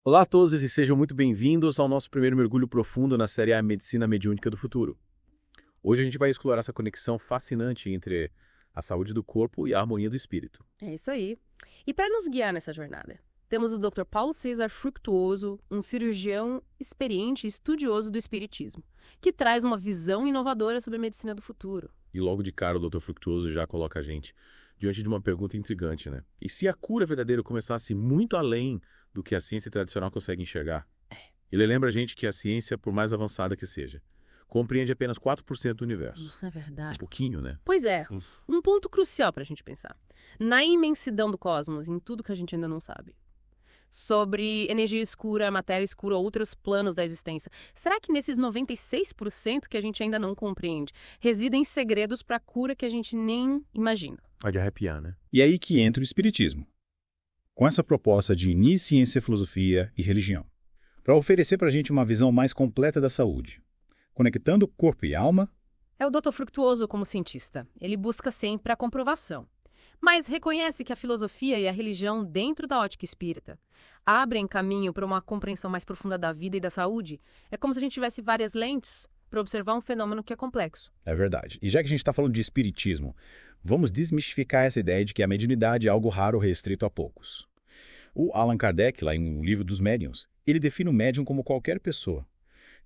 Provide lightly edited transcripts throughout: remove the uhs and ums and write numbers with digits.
Olá a todos e sejam muito bem-vindos ao nosso primeiro mergulho profundo na série A Medicina Mediúnica do Futuro. Hoje a gente vai explorar essa conexão fascinante entre a saúde do corpo e a harmonia do espírito. É isso aí. E para nos guiar nessa jornada, temos o Dr. Paulo César Fructuoso, um cirurgião experiente e estudioso do espiritismo, que traz uma visão inovadora sobre a medicina do futuro. E logo de cara o Dr. Fructuoso já coloca a gente diante de uma pergunta intrigante, né? E se a cura verdadeira começasse muito além do que a ciência tradicional consegue enxergar? Ele lembra a gente que a ciência, por mais avançada que seja, compreende apenas 4% do universo. Isso é verdade. Um pouquinho, né? Pois é, um ponto crucial para a gente pensar. Na imensidão do cosmos, em tudo que a gente ainda não sabe. Sobre energia escura, matéria escura, outros planos da existência. Será que nesses 96% que a gente ainda não compreende, residem segredos para a cura que a gente nem imagina? Pode arrepiar, né? E aí que entra o espiritismo, com essa proposta de unir ciência, filosofia e religião, para oferecer para a gente uma visão mais completa da saúde, conectando corpo e alma. É o Dr. Fructuoso como cientista. Ele busca sempre a comprovação. Mas reconhece que a filosofia e a religião, dentro da ótica espírita, abrem caminho para uma compreensão mais profunda da vida e da saúde. É como se a gente tivesse várias lentes para observar um fenômeno que é complexo. É verdade. E já que a gente está falando de espiritismo, vamos desmistificar essa ideia de que a mediunidade é algo raro ou restrito a poucos. O Allan Kardec, lá em O Livro dos Médiuns, ele define o médium como qualquer pessoa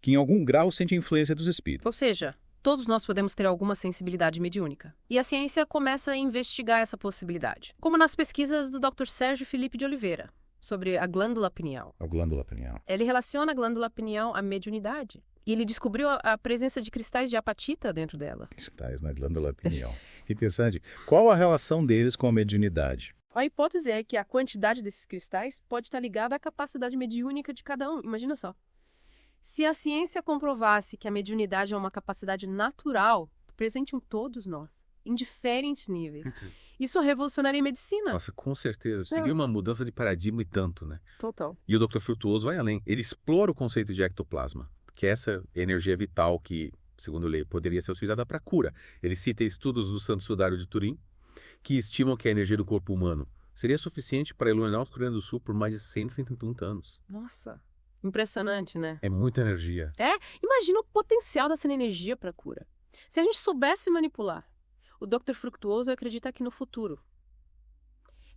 que em algum grau sente a influência dos espíritos. Ou seja, todos nós podemos ter alguma sensibilidade mediúnica. E a ciência começa a investigar essa possibilidade. Como nas pesquisas do Dr. Sérgio Felipe de Oliveira, sobre a glândula pineal. A glândula pineal. Ele relaciona a glândula pineal à mediunidade. E ele descobriu a presença de cristais de apatita dentro dela. Cristais na glândula pineal. Interessante. Qual a relação deles com a mediunidade? A hipótese é que a quantidade desses cristais pode estar ligada à capacidade mediúnica de cada um. Imagina só. Se a ciência comprovasse que a mediunidade é uma capacidade natural, presente em todos nós, em diferentes níveis, isso revolucionaria a medicina. Nossa, com certeza. Seria uma mudança de paradigma e tanto, né? Total. E o Dr. Fructuoso vai além. Ele explora o conceito de ectoplasma, que é essa energia vital que, segundo ele, poderia ser utilizada para cura. Ele cita estudos do Santo Sudário de Turim, que estimam que a energia do corpo humano seria suficiente para iluminar os Rio Grande do Sul por mais de 170 anos. Nossa, impressionante, né? É muita energia. Imagina o potencial dessa energia para a cura. Se a gente soubesse manipular, o Dr. Fructuoso acredita que no futuro,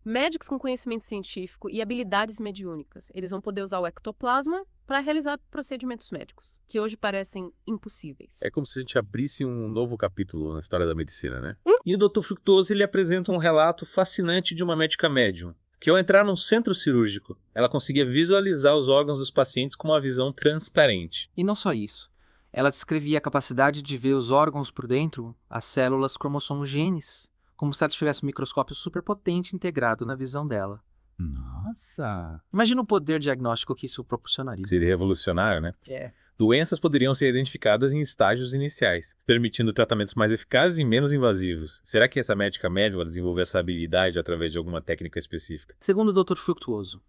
médicos com conhecimento científico e habilidades mediúnicas, eles vão poder usar o ectoplasma para realizar procedimentos médicos, que hoje parecem impossíveis. É como se a gente abrisse um novo capítulo na história da medicina, né? E o Dr. Fructuoso ele apresenta um relato fascinante de uma médica médium, que ao entrar num centro cirúrgico, ela conseguia visualizar os órgãos dos pacientes com uma visão transparente. E não só isso. Ela descrevia a capacidade de ver os órgãos por dentro, as células, cromossomos, genes, como se ela tivesse um microscópio superpotente integrado na visão dela. Nossa! Imagina o poder diagnóstico que isso proporcionaria. Seria revolucionário, né? É. Doenças poderiam ser identificadas em estágios iniciais, permitindo tratamentos mais eficazes e menos invasivos. Será que essa médica médium vai desenvolver essa habilidade através de alguma técnica específica? Segundo o Dr. Fructuoso,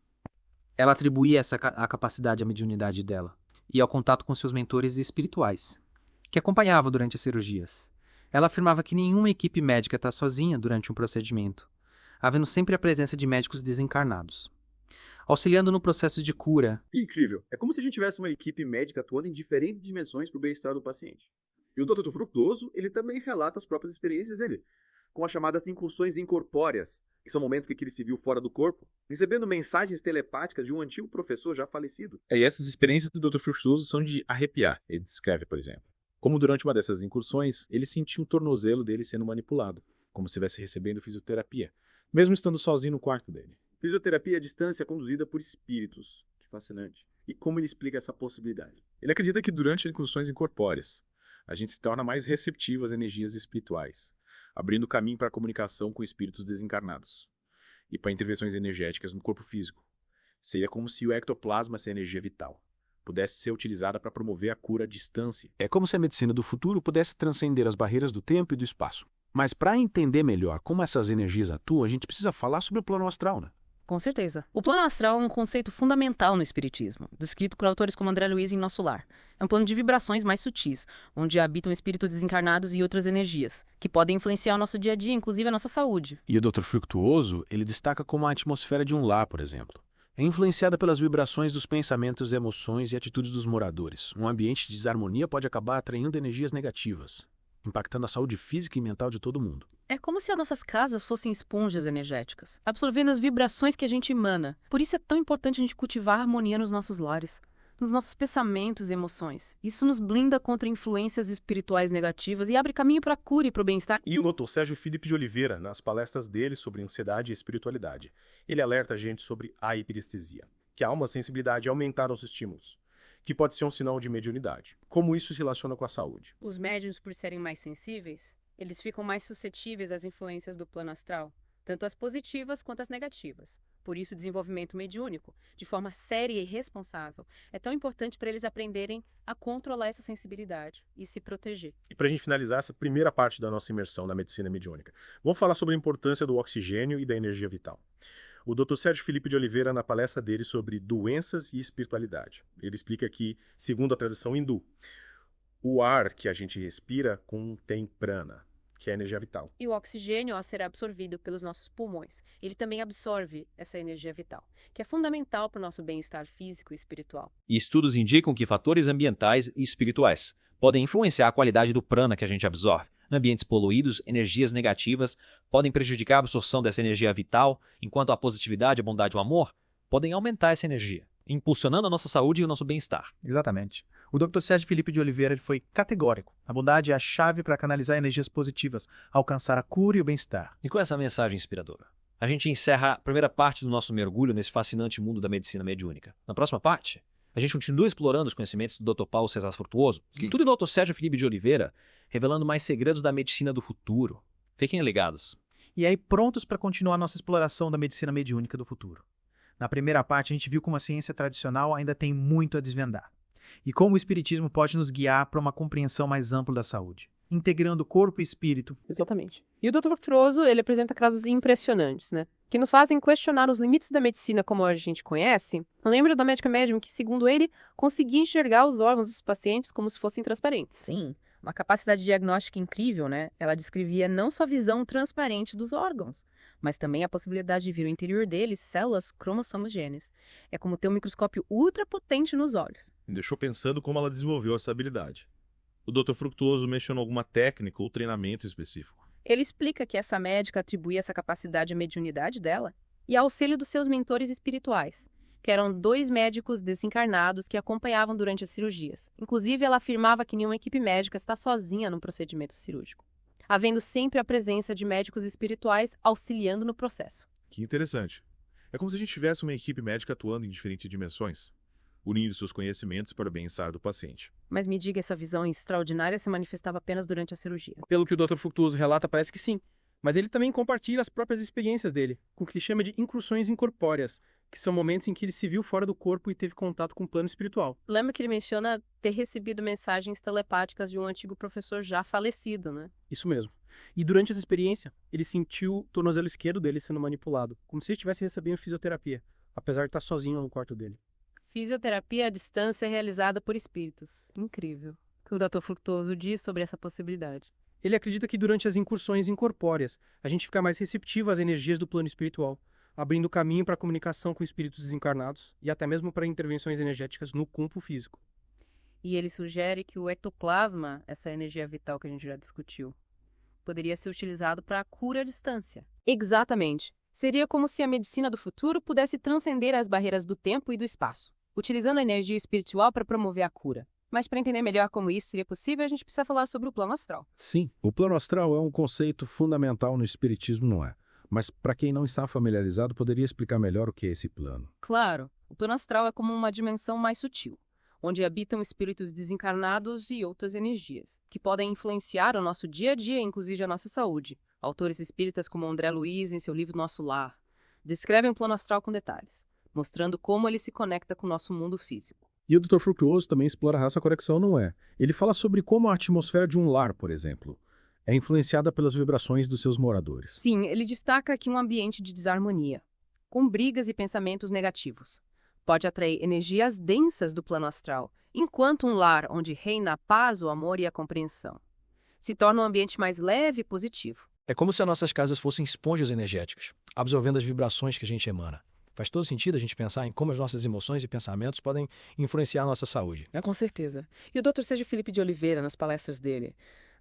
ela atribuía a capacidade à mediunidade dela e ao contato com seus mentores espirituais, que acompanhavam durante as cirurgias. Ela afirmava que nenhuma equipe médica está sozinha durante um procedimento, havendo sempre a presença de médicos desencarnados, auxiliando no processo de cura. Incrível. É como se a gente tivesse uma equipe médica atuando em diferentes dimensões para o bem-estar do paciente. E o Dr. Fructuoso, ele também relata as próprias experiências dele, com as chamadas incursões incorpóreas, que são momentos que ele se viu fora do corpo, recebendo mensagens telepáticas de um antigo professor já falecido. E essas experiências do Dr. Fructuoso são de arrepiar, ele descreve, por exemplo. Como durante uma dessas incursões, ele sentiu o tornozelo dele sendo manipulado, como se estivesse recebendo fisioterapia, mesmo estando sozinho no quarto dele. Fisioterapia à distância conduzida por espíritos. Que fascinante. E como ele explica essa possibilidade? Ele acredita que durante as incursões incorpóreas, a gente se torna mais receptivo às energias espirituais, abrindo caminho para a comunicação com espíritos desencarnados e para intervenções energéticas no corpo físico. Seria como se o ectoplasma, essa energia vital, pudesse ser utilizada para promover a cura à distância. É como se a medicina do futuro pudesse transcender as barreiras do tempo e do espaço. Mas para entender melhor como essas energias atuam, a gente precisa falar sobre o plano astral, né? Com certeza. O plano astral é um conceito fundamental no espiritismo, descrito por autores como André Luiz em Nosso Lar. É um plano de vibrações mais sutis, onde habitam espíritos desencarnados e outras energias, que podem influenciar o nosso dia a dia, inclusive a nossa saúde. E o Dr. Fructuoso, ele destaca como a atmosfera de um lar, por exemplo, É influenciada pelas vibrações dos pensamentos, emoções e atitudes dos moradores. Um ambiente de desarmonia pode acabar atraindo energias negativas, impactando a saúde física e mental de todo mundo. É como se as nossas casas fossem esponjas energéticas, absorvendo as vibrações que a gente emana. Por isso é tão importante a gente cultivar a harmonia nos nossos lares, nos nossos pensamentos e emoções. Isso nos blinda contra influências espirituais negativas e abre caminho para a cura e para o bem-estar. E o Dr. Sérgio Felipe de Oliveira, nas palestras dele sobre ansiedade e espiritualidade, ele alerta a gente sobre a hiperestesia, que há uma sensibilidade a aumentar os estímulos, que pode ser um sinal de mediunidade. Como isso se relaciona com a saúde? Os médiuns, por serem mais sensíveis, eles ficam mais suscetíveis às influências do plano astral, tanto as positivas quanto as negativas. Por isso, o desenvolvimento mediúnico, de forma séria e responsável, é tão importante para eles aprenderem a controlar essa sensibilidade e se proteger. E para a gente finalizar essa primeira parte da nossa imersão na medicina mediúnica, vamos falar sobre a importância do oxigênio e da energia vital. O Dr. Sérgio Felipe de Oliveira, na palestra dele sobre doenças e espiritualidade, ele explica que, segundo a tradição hindu, o ar que a gente respira contém prana, que é a energia vital. E o oxigênio, ao ser absorvido pelos nossos pulmões, ele também absorve essa energia vital, que é fundamental para o nosso bem-estar físico e espiritual. E estudos indicam que fatores ambientais e espirituais podem influenciar a qualidade do prana que a gente absorve. Em ambientes poluídos, energias negativas podem prejudicar a absorção dessa energia vital, enquanto a positividade, a bondade e o amor podem aumentar essa energia, impulsionando a nossa saúde e o nosso bem-estar. Exatamente. O Dr. Sérgio Felipe de Oliveira ele foi categórico. A bondade é a chave para canalizar energias positivas, alcançar a cura e o bem-estar. E com essa mensagem inspiradora, a gente encerra a primeira parte do nosso mergulho nesse fascinante mundo da medicina mediúnica. Na próxima parte, a gente continua explorando os conhecimentos do Dr. Paulo César Frutuoso, e tudo do Dr. Sérgio Felipe de Oliveira, revelando mais segredos da medicina do futuro. Fiquem ligados. E aí, prontos para continuar nossa exploração da medicina mediúnica do futuro. Na primeira parte, a gente viu como a ciência tradicional ainda tem muito a desvendar. E como o espiritismo pode nos guiar para uma compreensão mais ampla da saúde, integrando corpo e espírito. Exatamente. E o Dr. Frutuoso, ele apresenta casos impressionantes, né? Que nos fazem questionar os limites da medicina como a gente conhece. Lembra da médica médium que, segundo ele, conseguia enxergar os órgãos dos pacientes como se fossem transparentes. Sim, uma capacidade diagnóstica incrível, né? Ela descrevia não só a visão transparente dos órgãos, mas também a possibilidade de ver o interior deles, células, cromossomos, genes. É como ter um microscópio ultra potente nos olhos. Me deixou pensando como ela desenvolveu essa habilidade. O Dr. Frutuoso mencionou alguma técnica ou treinamento específico. Ele explica que essa médica atribuía essa capacidade à mediunidade dela E ao auxílio dos seus mentores espirituais, que eram 2 médicos desencarnados que a acompanhavam durante as cirurgias. Inclusive, ela afirmava que nenhuma equipe médica está sozinha no procedimento cirúrgico, havendo sempre a presença de médicos espirituais auxiliando no processo. Que interessante. É como se a gente tivesse uma equipe médica atuando em diferentes dimensões, unindo seus conhecimentos para o bem-estar do paciente. Mas me diga, essa visão extraordinária se manifestava apenas durante a cirurgia? Pelo que o Dr. Frutuoso relata, parece que sim. Mas ele também compartilha as próprias experiências dele, com o que ele chama de incursões incorpóreas, que são momentos em que ele se viu fora do corpo e teve contato com o plano espiritual. Lembra que ele menciona ter recebido mensagens telepáticas de um antigo professor já falecido, né? Isso mesmo. E durante essa experiência, ele sentiu o tornozelo esquerdo dele sendo manipulado, como se ele estivesse recebendo fisioterapia, apesar de estar sozinho no quarto dele. Fisioterapia à distância é realizada por espíritos. Incrível. O que o Dr. Frutuoso diz sobre essa possibilidade? Ele acredita que durante as incursões incorpóreas, a gente fica mais receptivo às energias do plano espiritual, abrindo caminho para a comunicação com espíritos desencarnados e até mesmo para intervenções energéticas no campo físico. E ele sugere que o ectoplasma, essa energia vital que a gente já discutiu, poderia ser utilizado para a cura à distância. Exatamente. Seria como se a medicina do futuro pudesse transcender as barreiras do tempo e do espaço, utilizando a energia espiritual para promover a cura. Mas para entender melhor como isso seria possível, a gente precisa falar sobre o plano astral. Sim, o plano astral é um conceito fundamental no espiritismo, não é? Mas para quem não está familiarizado, poderia explicar melhor o que é esse plano? Claro, o plano astral é como uma dimensão mais sutil, onde habitam espíritos desencarnados e outras energias, que podem influenciar o nosso dia a dia, inclusive a nossa saúde. Autores espíritas como André Luiz, em seu livro Nosso Lar, descrevem o plano astral com detalhes, mostrando como ele se conecta com o nosso mundo físico. E o Dr. Frutuoso também explora essa conexão, não é? Ele fala sobre como a atmosfera de um lar, por exemplo, é influenciada pelas vibrações dos seus moradores. Sim, ele destaca aqui um ambiente de desarmonia, com brigas e pensamentos negativos. Pode atrair energias densas do plano astral, enquanto um lar onde reina a paz, o amor e a compreensão se torna um ambiente mais leve e positivo. É como se as nossas casas fossem esponjas energéticas, absorvendo as vibrações que a gente emana. Faz todo sentido a gente pensar em como as nossas emoções e pensamentos podem influenciar a nossa saúde. Com certeza. E o Dr. Sérgio Felipe de Oliveira, nas palestras dele,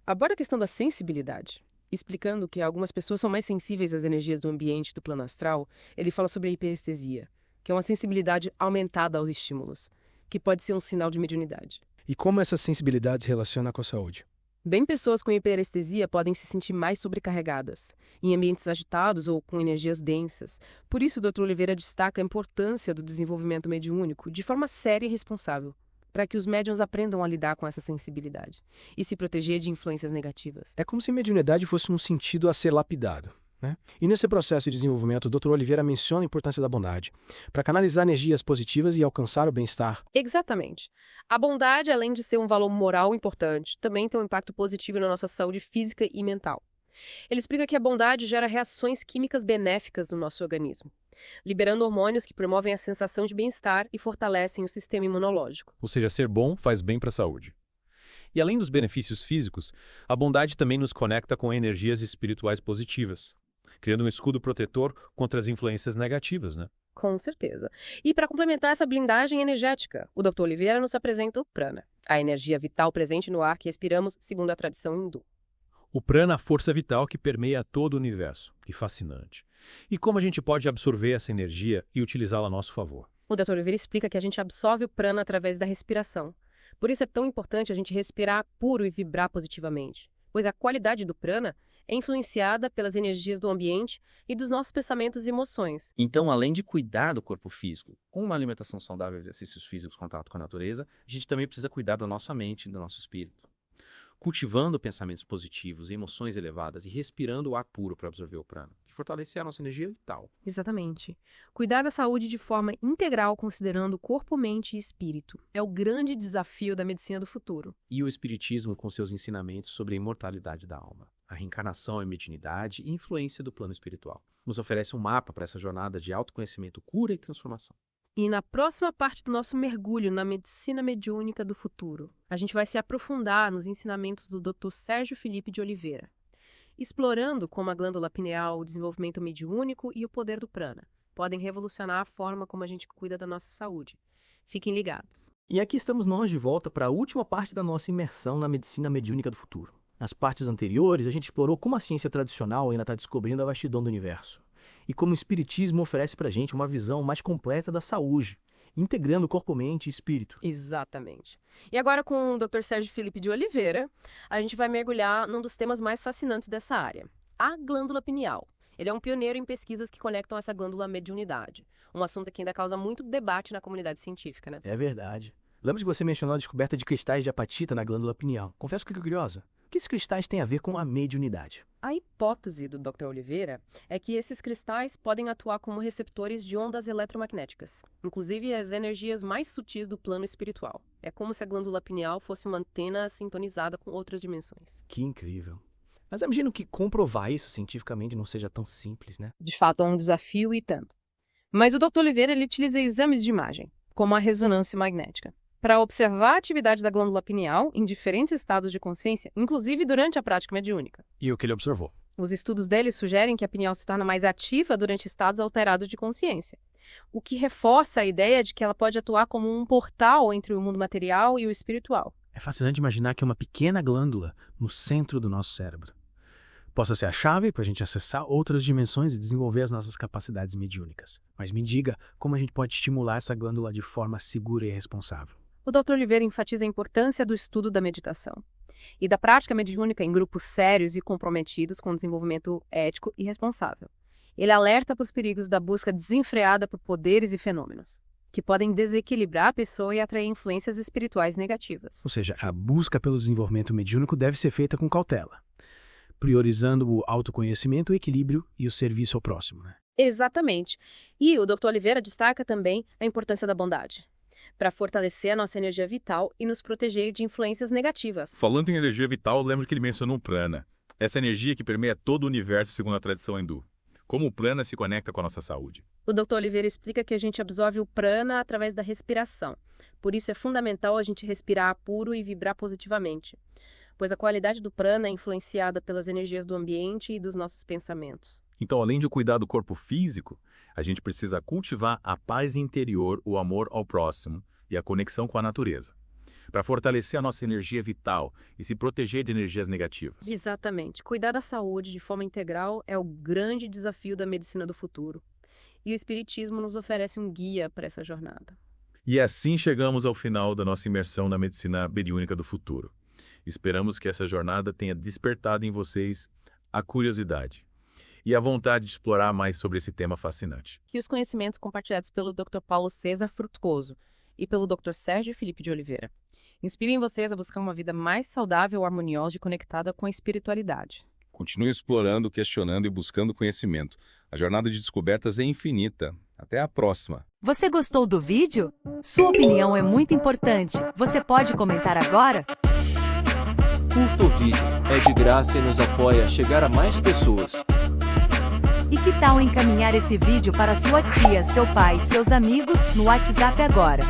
aborda a questão da sensibilidade. Explicando que algumas pessoas são mais sensíveis às energias do ambiente do plano astral, ele fala sobre a hiperestesia, que é uma sensibilidade aumentada aos estímulos, que pode ser um sinal de mediunidade. E como essa sensibilidade se relaciona com a saúde? Bem, pessoas com hiperestesia podem se sentir mais sobrecarregadas, em ambientes agitados ou com energias densas. Por isso, o Dr. Oliveira destaca a importância do desenvolvimento mediúnico de forma séria e responsável, para que os médiuns aprendam a lidar com essa sensibilidade e se proteger de influências negativas. É como se mediunidade fosse um sentido a ser lapidado, né? E nesse processo de desenvolvimento, o Dr. Oliveira menciona a importância da bondade, para canalizar energias positivas e alcançar o bem-estar. Exatamente. A bondade, além de ser um valor moral importante, também tem um impacto positivo na nossa saúde física e mental. Ele explica que a bondade gera reações químicas benéficas no nosso organismo, liberando hormônios que promovem a sensação de bem-estar e fortalecem o sistema imunológico. Ou seja, ser bom faz bem para a saúde. E além dos benefícios físicos, a bondade também nos conecta com energias espirituais positivas, criando um escudo protetor contra as influências negativas, né? Com certeza. E para complementar essa blindagem energética, o Dr. Oliveira nos apresenta o prana, a energia vital presente no ar que respiramos segundo a tradição hindu. O prana, a força vital que permeia todo o universo. Que fascinante. E como a gente pode absorver essa energia e utilizá-la a nosso favor? O Dr. Oliveira explica que a gente absorve o prana através da respiração. Por isso é tão importante a gente respirar puro e vibrar positivamente, pois a qualidade do prana é influenciada pelas energias do ambiente e dos nossos pensamentos e emoções. Então, além de cuidar do corpo físico, com uma alimentação saudável, exercícios físicos, contato com a natureza, a gente também precisa cuidar da nossa mente e do nosso espírito. Cultivando pensamentos positivos e emoções elevadas e respirando o ar puro para absorver o prana, que fortalecer a nossa energia vital. Exatamente. Cuidar da saúde de forma integral, considerando corpo, mente e espírito, é o grande desafio da medicina do futuro. E o espiritismo com seus ensinamentos sobre a imortalidade da alma, a reencarnação, a mediunidade e influência do plano espiritual, nos oferece um mapa para essa jornada de autoconhecimento, cura e transformação. E na próxima parte do nosso mergulho na medicina mediúnica do futuro, a gente vai se aprofundar nos ensinamentos do Dr. Sérgio Felipe de Oliveira, explorando como a glândula pineal, o desenvolvimento mediúnico e o poder do prana podem revolucionar a forma como a gente cuida da nossa saúde. Fiquem ligados. E aqui estamos nós de volta para a última parte da nossa imersão na medicina mediúnica do futuro. Nas partes anteriores, a gente explorou como a ciência tradicional ainda está descobrindo a vastidão do universo e como o espiritismo oferece para a gente uma visão mais completa da saúde, integrando corpo, mente e espírito. Exatamente. E agora com o Dr. Sérgio Felipe de Oliveira, a gente vai mergulhar num dos temas mais fascinantes dessa área, a glândula pineal. Ele é um pioneiro em pesquisas que conectam essa glândula à mediunidade, um assunto que ainda causa muito debate na comunidade científica, né? É verdade. Lembra que você mencionou a descoberta de cristais de apatita na glândula pineal? Confesso que fico curiosa. O que esses cristais têm a ver com a mediunidade? A hipótese do Dr. Oliveira é que esses cristais podem atuar como receptores de ondas eletromagnéticas, inclusive as energias mais sutis do plano espiritual. É como se a glândula pineal fosse uma antena sintonizada com outras dimensões. Que incrível. Mas eu imagino que comprovar isso cientificamente não seja tão simples, né? De fato, é um desafio e tanto. Mas o Dr. Oliveira ele utiliza exames de imagem, como a ressonância magnética, para observar a atividade da glândula pineal em diferentes estados de consciência, inclusive durante a prática mediúnica. E o que ele observou? Os estudos dele sugerem que a pineal se torna mais ativa durante estados alterados de consciência, o que reforça a ideia de que ela pode atuar como um portal entre o mundo material e o espiritual. É fascinante imaginar que uma pequena glândula no centro do nosso cérebro possa ser a chave para a gente acessar outras dimensões e desenvolver as nossas capacidades mediúnicas. Mas me diga como a gente pode estimular essa glândula de forma segura e responsável. O Dr. Oliveira enfatiza a importância do estudo da meditação e da prática mediúnica em grupos sérios e comprometidos com o desenvolvimento ético e responsável. Ele alerta para os perigos da busca desenfreada por poderes e fenômenos, que podem desequilibrar a pessoa e atrair influências espirituais negativas. Ou seja, a busca pelo desenvolvimento mediúnico deve ser feita com cautela, priorizando o autoconhecimento, o equilíbrio e o serviço ao próximo, né? Exatamente. E o Dr. Oliveira destaca também a importância da bondade, para fortalecer a nossa energia vital e nos proteger de influências negativas. Falando em energia vital, lembro que ele mencionou o prana, essa energia que permeia todo o universo segundo a tradição hindu. Como o prana se conecta com a nossa saúde? O Dr. Oliveira explica que a gente absorve o prana através da respiração. Por isso é fundamental a gente respirar puro e vibrar positivamente, pois a qualidade do prana é influenciada pelas energias do ambiente e dos nossos pensamentos. Então, além de cuidar do corpo físico, a gente precisa cultivar a paz interior, o amor ao próximo e a conexão com a natureza, para fortalecer a nossa energia vital e se proteger de energias negativas. Exatamente. Cuidar da saúde de forma integral é o grande desafio da medicina do futuro. E o Espiritismo nos oferece um guia para essa jornada. E assim chegamos ao final da nossa imersão na medicina mediúnica do futuro. Esperamos que essa jornada tenha despertado em vocês a curiosidade e a vontade de explorar mais sobre esse tema fascinante. Que os conhecimentos compartilhados pelo Dr. Paulo César Frutuoso e pelo Dr. Sérgio Felipe de Oliveira inspirem vocês a buscar uma vida mais saudável, harmoniosa e conectada com a espiritualidade. Continue explorando, questionando e buscando conhecimento. A jornada de descobertas é infinita. Até a próxima. Você gostou do vídeo? Sua opinião é muito importante. Você pode comentar agora? Curta o vídeo, é de graça e nos apoia a chegar a mais pessoas. E que tal encaminhar esse vídeo para sua tia, seu pai, seus amigos no WhatsApp agora?